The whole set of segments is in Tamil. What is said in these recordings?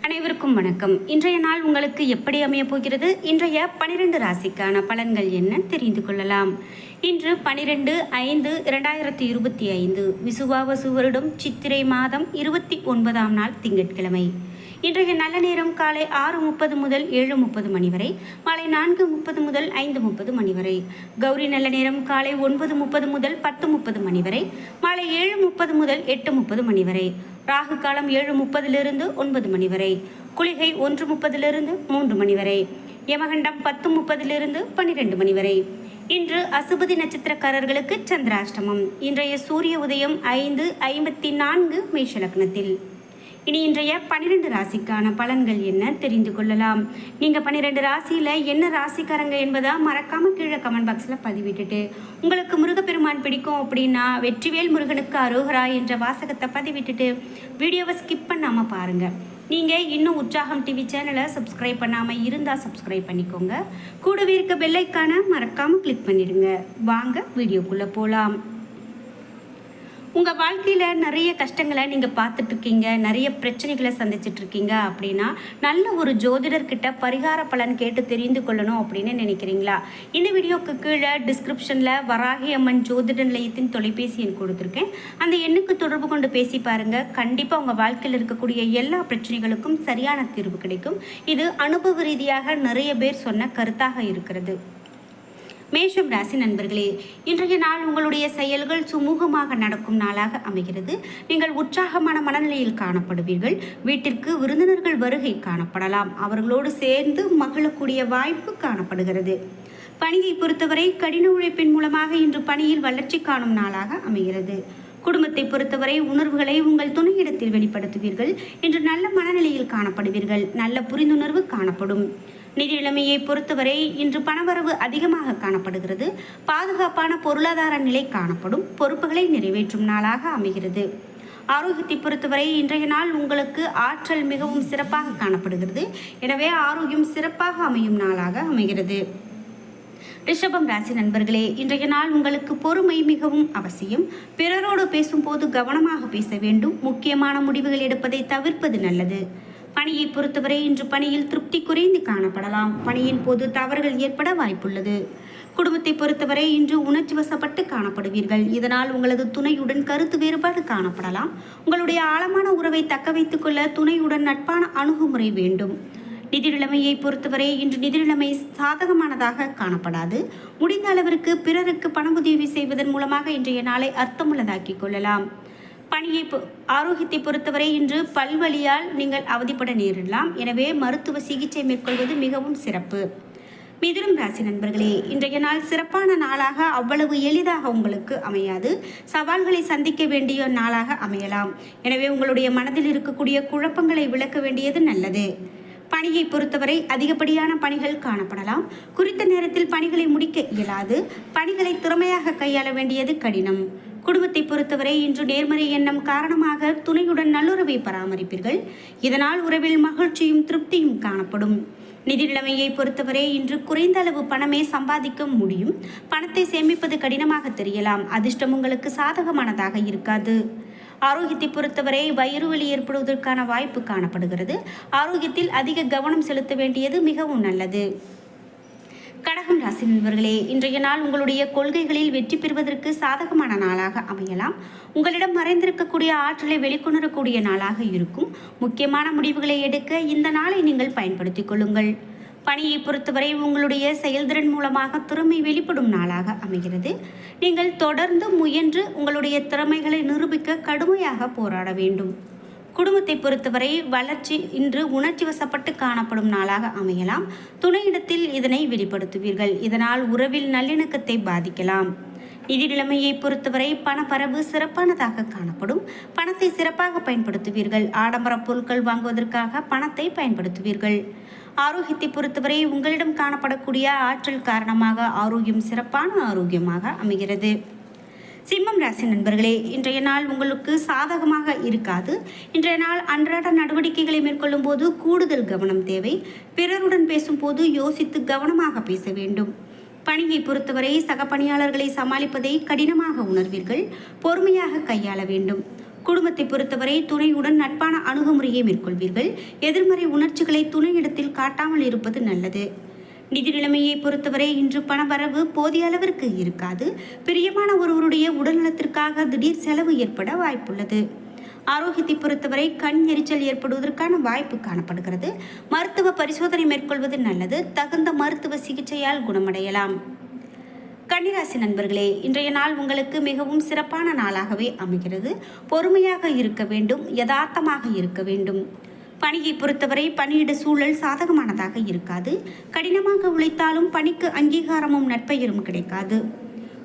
அனைவருக்கும் வணக்கம். இன்றைய நாள் உங்களுக்கு எப்படி அமைய போகிறது? இன்றைய 12 ராசிக்கான பலன்கள் என்ன தெரிந்து கொள்ளலாம். இன்று 12/5/2025 விசுவாவசு வருடம் சித்திரை மாதம் 29ஆம் நாள் திங்கட்கிழமை. இன்றைய நல்ல நேரம் காலை 6:30 முதல் 7:30 மணி வரை, மாலை 4:30 முதல் 5:30 மணி வரை. கௌரி நல்ல நேரம் காலை 9:30 முதல் 10:30 மணி வரை, மாலை 7:30 முதல் 8:30 மணி வரை. ராகு காலம் 7:30 9 மணி வரை. குளிகை 1:30 3 மணி வரை. யமகண்டம் 10:30 12 மணி வரை. இன்று அசுபதி நட்சத்திரக்காரர்களுக்கு சந்திராஷ்டமம். இன்றைய சூரிய உதயம் 5:54 மேஷ லக்னத்தில். இனி இன்றைய 12 ராசிக்கான பலன்கள் என்ன தெரிந்து கொள்ளலாம். நீங்கள் 12 ராசியில் என்ன ராசிக்காரங்க என்பதை மறக்காமல் கீழே கமெண்ட் பாக்ஸில் பதிவிட்டுட்டு, உங்களுக்கு முருகப்பெருமான் பிடிக்கும் அப்படின்னா வெற்றிவேல் முருகனுக்கு அரோகரா என்ற வாசகத்தை பதிவிட்டுட்டு வீடியோவை ஸ்கிப் பண்ணாமல் பாருங்கள். நீங்கள் இன்னும் உற்சாகம் டிவி சேனலை சப்ஸ்கிரைப் பண்ணாமல் இருந்தால் சப்ஸ்கிரைப் பண்ணிக்கோங்க. கூடவே இருக்க பெல்லைக்கான மறக்காமல் கிளிக் பண்ணிடுங்க. வாங்க வீடியோக்குள்ளே போகலாம். உங்கள் வாழ்க்கையில் நிறைய கஷ்டங்களை நீங்கள் பார்த்துட்ருக்கீங்க, நிறைய பிரச்சனைகளை சந்திச்சிட்ருக்கீங்க அப்படின்னா நல்ல ஒரு ஜோதிடர்கிட்ட பரிகார பலன் கேட்டு தெரிந்து கொள்ளணும் அப்படின்னு நினைக்கிறீங்களா? இந்த வீடியோக்கு கீழே டிஸ்கிரிப்ஷனில் வராகி அம்மன் ஜோதிட நிலையத்தின் தொலைபேசி எண் கொடுத்துருக்கேன். அந்த எண்ணுக்கு தொடர்பு கொண்டு பேசி பாருங்கள். கண்டிப்பாக உங்கள் வாழ்க்கையில் இருக்கக்கூடிய எல்லா பிரச்சனைகளுக்கும் சரியான தீர்வு கிடைக்கும். இது அனுபவ ரீதியாக நிறைய பேர் சொன்ன கருத்தாக இருக்கிறது. மேஷம் ராசி நண்பர்களே, இன்றைய நாள் உங்களுடைய செயல்கள் சுமூகமாக நடக்கும் நாளாக அமைகிறது. நீங்கள் உற்சாகமான மனநிலையில் காணப்படுவீர்கள். வீட்டிற்கு விருந்தினர்கள் வருகை காணப்படலாம். அவர்களோடு சேர்ந்து மகிழக்கூடிய வாய்ப்பு காணப்படுகிறது. பணியை பொறுத்தவரை கடின உழைப்பின் மூலமாக இன்று பணியில் வளர்ச்சி காணும் நாளாக அமைகிறது. குடும்பத்தை பொறுத்தவரை உணர்வுகளை உங்கள் துணையிடத்தில் வெளிப்படுத்துவீர்கள். இன்று நல்ல மனநிலையில் காணப்படுவீர்கள். நல்ல புரிந்துணர்வு காணப்படும். நிதி நிலைமையை பொறுத்தவரை இன்று பணவரவு அதிகமாக காணப்படுகிறது. பாதுகாப்பான பொருளாதார நிலை காணப்படும். பொறுப்புகளை நிறைவேற்றும் நாளாக அமைகிறது. ஆரோக்கியத்தை பொறுத்தவரை இன்றைய நாள் உங்களுக்கு ஆற்றல் மிகவும் சிறப்பாக காணப்படுகிறது. எனவே ஆரோக்கியம் சிறப்பாக அமையும் நாளாக அமைகிறது. ரிஷபம் ராசி நண்பர்களே, இன்றைய நாள் உங்களுக்கு பொறுமை மிகவும் அவசியம். பிறரோடு பேசும்போது கவனமாக பேச வேண்டும். முக்கியமான முடிவுகள் எடுப்பதை தவிர்ப்பது நல்லது. பணியை பொறுத்தவரை இன்று பணியில் திருப்தி குறைந்து காணப்படலாம். பணியின் போது தவறுகள் ஏற்பட வாய்ப்புள்ளது. குடும்பத்தை பொறுத்தவரை இன்று உணர்ச்சி வசப்பட்டு காணப்படுவீர்கள். இதனால் உங்களது துணையுடன் கருத்து வேறுபாடு காணப்படலாம். உங்களுடைய ஆழமான உறவை தக்க வைத்துக் கொள்ள துணையுடன் நட்பான அணுகுமுறை வேண்டும். நிதி நிலைமையை பொறுத்தவரை இன்று நிதி நிலைமை சாதகமானதாக காணப்படாது. முடிந்த அளவிற்கு பிறருக்கு பணமுதவி செய்வதன் மூலமாக இன்றைய நாளை அர்த்தமுள்ளதாக்கிக் கொள்ளலாம். ஆரோக்கியத்தை பொறுத்தவரை இன்று பல்வலியால் நீங்கள் அவதிப்பட நேரிடலாம். எனவே மருத்துவ சிகிச்சை மேற்கொள்வது மிகவும் சிறப்பு. மிதுனம் ராசி நண்பர்களே, இன்றைய நாள் சிறப்பான நாளாக அவ்வளவு எளிதாக உங்களுக்கு அமையாது. சவால்களை சந்திக்க வேண்டிய நாளாக அமையலாம். எனவே உங்களுடைய மனதில் இருக்கக்கூடிய குழப்பங்களை விளக்க வேண்டியது நல்லது. பணியை பொறுத்தவரை அதிகப்படியான பணிகள் காணப்படலாம். குறித்த நேரத்தில் பணிகளை முடிக்க இயலாது. பணிகளை திறமையாக கையாள வேண்டியது கடினம். குடும்பத்தை பொறுத்தவரை இன்று நேர்மறை எண்ணம் காரணமாக துணையுடன் நல்லுறவை பராமரிப்பீர்கள். இதனால் உறவில் மகிழ்ச்சியும் திருப்தியும் காணப்படும். நிதி நிலைமையை பொறுத்தவரை இன்று குறைந்த அளவு பணமே சம்பாதிக்க முடியும். பணத்தை சேமிப்பது கடினமாக தெரியலாம். அதிர்ஷ்டம் உங்களுக்கு சாதகமானதாக இருக்காது. ஆரோக்கியத்தை பொறுத்தவரை வயிறு வலி ஏற்படுவதற்கான வாய்ப்பு காணப்படுகிறது. ஆரோக்கியத்தில் அதிக கவனம் செலுத்த வேண்டியது மிகவும் நல்லது. கடகம் ராசி நண்பர்களே, இன்றைய நாள் உங்களுடைய கொள்கைகளில் வெற்றி பெறுவதற்கு சாதகமான நாளாக அமையலாம். உங்களிடம் மறைந்திருக்கக்கூடிய ஆற்றலை வெளிக்கொணரக்கூடிய நாளாக இருக்கும். முக்கியமான முடிவுகளை எடுக்க இந்த நாளை நீங்கள் பயன்படுத்திக் கொள்ளுங்கள். பணியை பொறுத்தவரை உங்களுடைய செயல்திறன் மூலமாக திறமை வெளிப்படும் நாளாக அமைகிறது. நீங்கள் தொடர்ந்து முயன்று உங்களுடைய திறமைகளை நிரூபிக்க கடுமையாக போராட வேண்டும். குடும்பத்தை பொறுத்தவரை வளர்ச்சி இன்று உணர்ச்சி வசப்பட்டு காணப்படும் நாளாக அமையலாம். துணையிடத்தில் இதனை வெளிப்படுத்துவீர்கள். இதனால் உறவில் நல்லிணக்கத்தை பாதிக்கலாம். நிதி நிலைமையை பொறுத்தவரை பணப்பரவு சிறப்பானதாக காணப்படும். பணத்தை சிறப்பாக பயன்படுத்துவீர்கள். ஆடம்பர பொருட்கள் வாங்குவதற்காக பணத்தை பயன்படுத்துவீர்கள். ஆரோக்கியத்தை பொறுத்தவரை உங்களிடம் காணப்படக்கூடிய ஆற்றல் காரணமாக ஆரோக்கியம் சிறப்பான ஆரோக்கியமாக அமைகிறது. சிம்மம் ராசி நண்பர்களே, இன்றைய நாள் உங்களுக்கு சாதகமாக இருக்காது. இன்றைய நாள் அன்றாட நடவடிக்கைகளை மேற்கொள்ளும் போது கூடுதல் கவனம் தேவை. பிறருடன் பேசும்போது யோசித்து கவனமாக பேச வேண்டும். பணியை பொறுத்தவரை சக பணியாளர்களை சமாளிப்பதை கடினமாக உணர்வீர்கள். பொறுமையாக கையாள வேண்டும். குடும்பத்தை பொறுத்தவரை துணையுடன் நட்பான அணுகுமுறையை மேற்கொள்வீர்கள். எதிர்மறை உணர்ச்சிகளை துணையிடத்தில் காட்டாமல் இருப்பது நல்லது. நிதி நிலைமையை பொறுத்தவரை இன்று பணவரவு போதிய அளவிற்கு இருக்காது. பிரியமான ஒருவருடைய உடல்நலத்திற்காக திடீர் செலவு ஏற்பட வாய்ப்புள்ளது. ஆரோக்கியத்தை பொறுத்தவரை கண் எரிச்சல் ஏற்படுவதற்கான வாய்ப்பு காணப்படுகிறது. மருத்துவ பரிசோதனை மேற்கொள்வது நல்லது. தகுந்த மருத்துவ சிகிச்சையால் குணமடையலாம். கன்னிராசி நண்பர்களே, இன்றைய நாள் உங்களுக்கு மிகவும் சிறப்பான நாளாகவே அமைகிறது. பொறுமையாக இருக்க வேண்டும், யதார்த்தமாக இருக்க வேண்டும். பணியை பொறுத்தவரை பணியிட சூழல் சாதகமானதாக இருக்காது. கடினமாக உழைத்தாலும் பணிக்கு அங்கீகாரமும் நற்பெயரும் கிடைக்காது.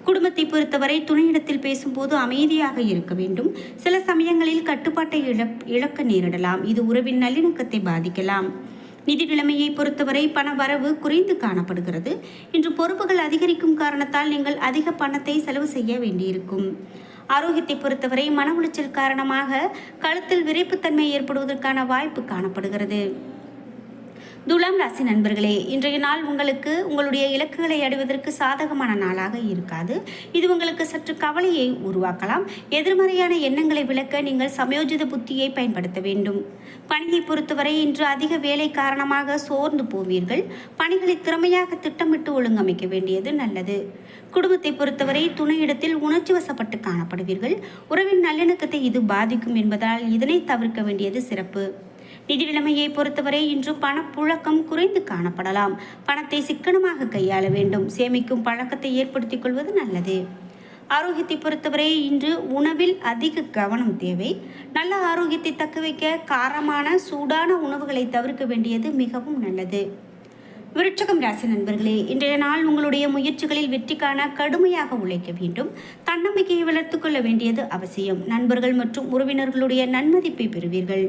குடும்பத்தை பொறுத்தவரை துணையிடத்தில் பேசும்போது அமைதியாக இருக்க வேண்டும். சில சமயங்களில் கட்டுப்பாட்டை இழக்க நேரிடலாம். இது உறவின் நல்லிணக்கத்தை பாதிக்கலாம். நிதி நிலைமையை பொறுத்தவரை பண வரவு குறைந்து காணப்படுகிறது. இன்று பொறுப்புகள் அதிகரிக்கும் காரணத்தால் நீங்கள் அதிக பணத்தை செலவு செய்ய வேண்டியிருக்கும். ஆரோக்கியத்தை பொறுத்தவரை மன உளைச்சல் காரணமாக கழுத்தில் விரைப்புத்தன்மை ஏற்படுவதற்கான வாய்ப்பு காணப்படுகிறது. துலாம் ராசி நண்பர்களே, இன்றைய நாள் உங்களுக்கு உங்களுடைய இலக்குகளை அடைவதற்கு சாதகமான நாளாக இருக்காது. இது உங்களுக்கு சற்று கவலையை உருவாக்கலாம். எதிர்மறையான எண்ணங்களை விளக்க நீங்கள் சமயோஜித புத்தியை பயன்படுத்த வேண்டும். பணியை பொறுத்தவரை இன்று அதிக வேலை காரணமாக சோர்ந்து போவீர்கள். பணிகளை திறமையாக திட்டமிட்டு ஒழுங்கமைக்க வேண்டியது நல்லது. குடும்பத்தை பொறுத்தவரை துணையிடத்தில் உணர்ச்சி வசப்பட்டு காணப்படுவீர்கள். உறவின் நல்லிணக்கத்தை இது பாதிக்கும் என்பதால் இதனை தவிர்க்க வேண்டியது சிறப்பு. நிதி நிலைமையை பொறுத்தவரை இன்று பணப்புழக்கம் குறைந்து காணப்படலாம். பணத்தை சிக்கனமாக கையாள வேண்டும். சேமிக்கும் பழக்கத்தை ஏற்படுத்திக் கொள்வது நல்லது. ஆரோக்கியத்தை பொறுத்தவரை இன்று உணவில் அதிக கவனம் தேவை. நல்ல ஆரோக்கியத்தை தக்கவைக்க காரமான சூடான உணவுகளை தவிர்க்க வேண்டியது மிகவும் நல்லது. விருட்சகம் ராசி நண்பர்களே, இன்றைய நாள் உங்களுடைய முயற்சிகளில் வெற்றி காண கடுமையாக உழைக்க வேண்டும். தன்னம்பிக்கையை வளர்த்துக் கொள்ள வேண்டியது அவசியம். நண்பர்கள் மற்றும் உறவினர்களுடைய நன்மதிப்பை பெறுவீர்கள்.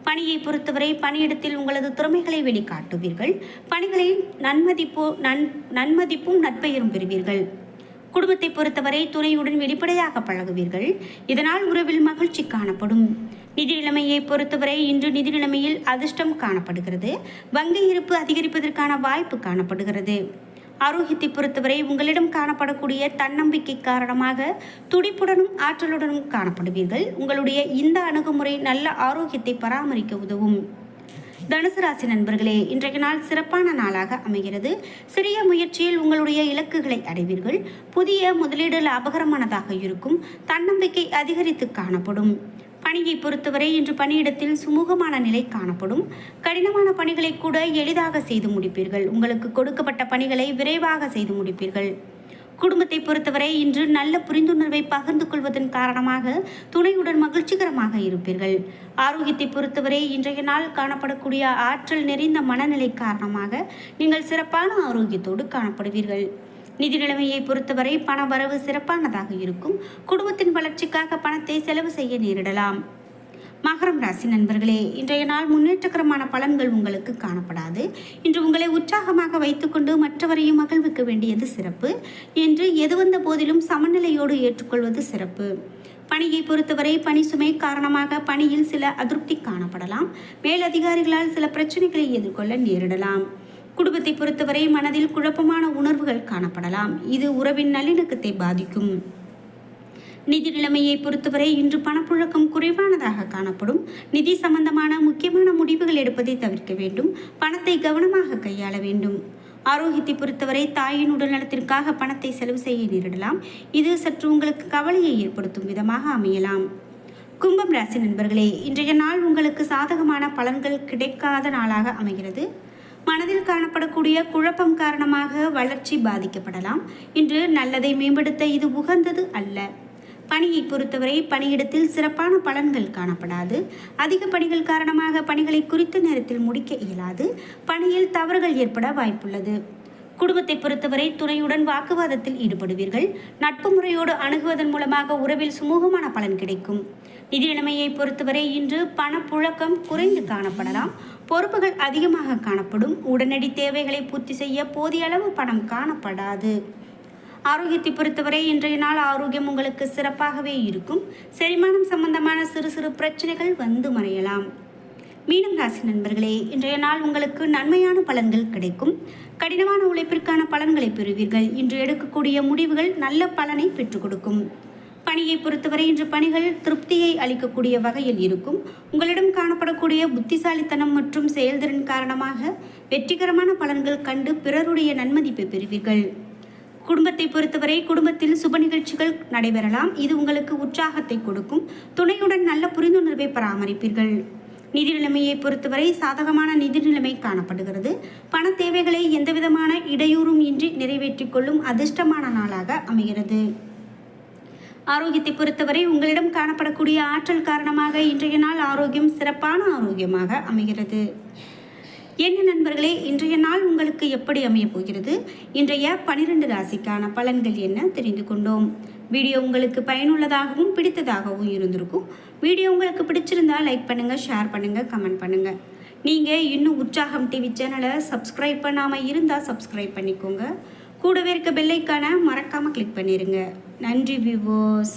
பணியை பொறுத்தவரை பணியிடத்தில் உங்களது திறமைகளை வெளிக்காட்டுவீர்கள். பணிகளில் நன்மதிப்பும் நற்பெயரும் பெறுவீர்கள். குடும்பத்தை பொறுத்தவரை துணையுடன் வெளிப்படையாக பழகுவீர்கள். இதனால் உறவில் மகிழ்ச்சி காணப்படும். நிதி நிலைமையை பொறுத்தவரை இன்று நிதி நிலைமையில் அதிர்ஷ்டம் காணப்படுகிறது. வங்கி இருப்பு அதிகரிப்பதற்கான வாய்ப்பு காணப்படுகிறது. ஆரோக்கியத்தை பொறுத்தவரை உங்களிடம் காணப்படக்கூடிய தன்னம்பிக்கை காரணமாக துடிப்புடனும் ஆற்றலுடனும் காணப்படுவீர்கள். உங்களுடைய இந்த அணுகுமுறை நல்ல ஆரோக்கியத்தை பராமரிக்க உதவும். தனுசு ராசி நண்பர்களே, இன்றைய நாள் சிறப்பான நாளாக அமைகிறது. சிறிய முயற்சியில் உங்களுடைய இலக்குகளை அடைவீர்கள். புதிய முதலீடு லாபகரமானதாக இருக்கும். தன்னம்பிக்கை அதிகரித்து காணப்படும். பணியை பொறுத்தவரை இன்று பணியிடத்தில் சுமூகமான நிலை காணப்படும். கடினமான பணிகளை கூட எளிதாக செய்து முடிப்பீர்கள். உங்களுக்கு கொடுக்கப்பட்ட பணிகளை விரைவாக செய்து முடிப்பீர்கள். குடும்பத்தை பொறுத்தவரை இன்று நல்ல புரிந்துணர்வை பகிர்ந்து கொள்வதன் காரணமாக துணையுடன் மகிழ்ச்சிகரமாக இருப்பீர்கள். ஆரோக்கியத்தை பொறுத்தவரை இன்றைய நாள் காணப்படக்கூடிய ஆற்றல் நிறைந்த மனநிலை காரணமாக நீங்கள் சிறப்பான ஆரோக்கியத்தோடு காணப்படுவீர்கள். நிதி நிலைமையை பொறுத்தவரை பண வரவு சிறப்பானதாக இருக்கும். குடும்பத்தின் வளர்ச்சிக்காக பணத்தை செலவு செய்ய நேரிடலாம். மகரம் ராசி நண்பர்களே, இன்றைய நாள் முன்னேற்றகரமான பலன்கள் உங்களுக்கு காணப்படாது. இன்று உங்களை உற்சாகமாக வைத்துக்கொண்டு மற்றவரையும் மகிழ்விக்க வேண்டியது சிறப்பு. என்று எது வந்த போதிலும் சமநிலையோடு ஏற்றுக்கொள்வது சிறப்பு. பணியை பொறுத்தவரை பணி சுமை காரணமாக பணியில் சில அதிருப்தி காணப்படலாம். மேலதிகாரிகளால் சில பிரச்சனைகளை எதிர்கொள்ள நேரிடலாம். குடும்பத்தை பொறுத்தவரை மனதில் குழப்பமான உணர்வுகள் காணப்படலாம். இது உறவின் நல்லிணக்கத்தை பாதிக்கும். நிதி நிலைமையை பொறுத்தவரை இன்று பணப்புழக்கம் குறைவானதாக காணப்படும். நிதி சம்பந்தமான முக்கியமான முடிவுகள் எடுப்பதை தவிர்க்க வேண்டும். பணத்தை கவனமாக கையாள வேண்டும். ஆரோக்கியத்தை பொறுத்தவரை தாயின் உடல்நலத்திற்காக பணத்தை செலவு செய்ய நேரிடலாம். இது சற்று உங்களுக்கு கவலையை ஏற்படுத்தும் விதமாக அமையலாம். கும்பம் ராசி நண்பர்களே, இன்றைய நாள் உங்களுக்கு சாதகமான பலன்கள் கிடைக்காத நாளாக அமைகிறது. மனதில் காணப்படக்கூடிய குழப்பம் காரணமாக வளர்ச்சி பாதிக்கப்படலாம். இன்று நல்லதை மேம்படுத்த இது உகந்தது அல்ல. பணியை பொறுத்தவரை பணியிடத்தில் சிறப்பான பலன்கள் காணப்படாது. அதிக பணிகள் காரணமாக பணிகளை குறித்த நேரத்தில் முடிக்க இயலாது. பணியில் தவறுகள் ஏற்பட வாய்ப்புள்ளது. குடும்பத்தை பொறுத்தவரை துணையுடன் வாக்குவாதத்தில் ஈடுபடுவீர்கள். நட்பு முறையோடு அணுகுவதன் மூலமாக உறவில் சுமூகமான பலன் கிடைக்கும். நிதி நிலைமையை பொறுத்தவரை இன்று பணப்புழக்கம் குறைந்து காணப்படலாம். பொறுப்புகள் அதிகமாக காணப்படும். உடனடி தேவைகளை பூர்த்தி செய்ய போதிய அளவு பணம் காணப்படாது. ஆரோக்கியத்தை பொறுத்தவரை இன்றைய நாள் ஆரோக்கியம் உங்களுக்கு சிறப்பாகவே இருக்கும். செரிமானம் சம்பந்தமான சிறு சிறு பிரச்சனைகள் வந்து மறையலாம். மீனம் ராசி நண்பர்களே, இன்றைய நாள் உங்களுக்கு நன்மையான பலன்கள் கிடைக்கும். கடினமான உழைப்பிற்கான பலன்களை பெறுவீர்கள். இன்று எடுக்கக்கூடிய முடிவுகள் நல்ல பலனை பெற்றுக் கொடுக்கும். பணியை பொறுத்தவரை இன்று பணிகள் திருப்தியை அளிக்கக்கூடிய வகையில் இருக்கும். உங்களிடம் காணப்படக்கூடிய புத்திசாலித்தனம் மற்றும் செயல்திறன் காரணமாக வெற்றிகரமான பலன்கள் கண்டு பிறருடைய நன்மதிப்பை பெறுவீர்கள். குடும்பத்தை பொறுத்தவரை குடும்பத்தில் சுப நிகழ்ச்சிகள் நடைபெறலாம். இது உங்களுக்கு உற்சாகத்தை கொடுக்கும். துணையுடன் நல்ல புரிந்துணர்வை பராமரிப்பீர்கள். நிதி நிலைமையை பொறுத்தவரை சாதகமான நிதி நிலைமை காணப்படுகிறது. பண தேவைகளை எந்தவிதமான இடையூறும் இன்றி நிறைவேற்றிக் கொள்ளும் அதிர்ஷ்டமான நாளாக அமைகிறது. ஆரோக்கியத்தை பொறுத்தவரை உங்களிடம் காணப்படக்கூடிய ஆற்றல் காரணமாக இன்றைய நாள் ஆரோக்கியம் சிறப்பான ஆரோக்கியமாக அமைகிறது. என்ன நண்பர்களே, இன்றைய நாள் உங்களுக்கு எப்படி அமைய போகிறது? இன்றைய 12 ராசிக்கான பலன்கள் என்ன தெரிந்து கொண்டோம். வீடியோ உங்களுக்கு பயனுள்ளதாகவும் பிடித்ததாகவும் இருந்திருக்கும். வீடியோ உங்களுக்கு பிடிச்சிருந்தால் லைக் பண்ணுங்கள், ஷேர் பண்ணுங்கள், கமெண்ட் பண்ணுங்கள். நீங்கள் இன்னும் உற்சாகம் டிவி சேனலை சப்ஸ்கிரைப் பண்ணாமல் இருந்தால் சப்ஸ்கிரைப் பண்ணிக்கோங்க. கூடவே இருக்க பெல்லைக்கான மறக்காமல் கிளிக் பண்ணிடுங்க. நன்றி வியூவர்ஸ்.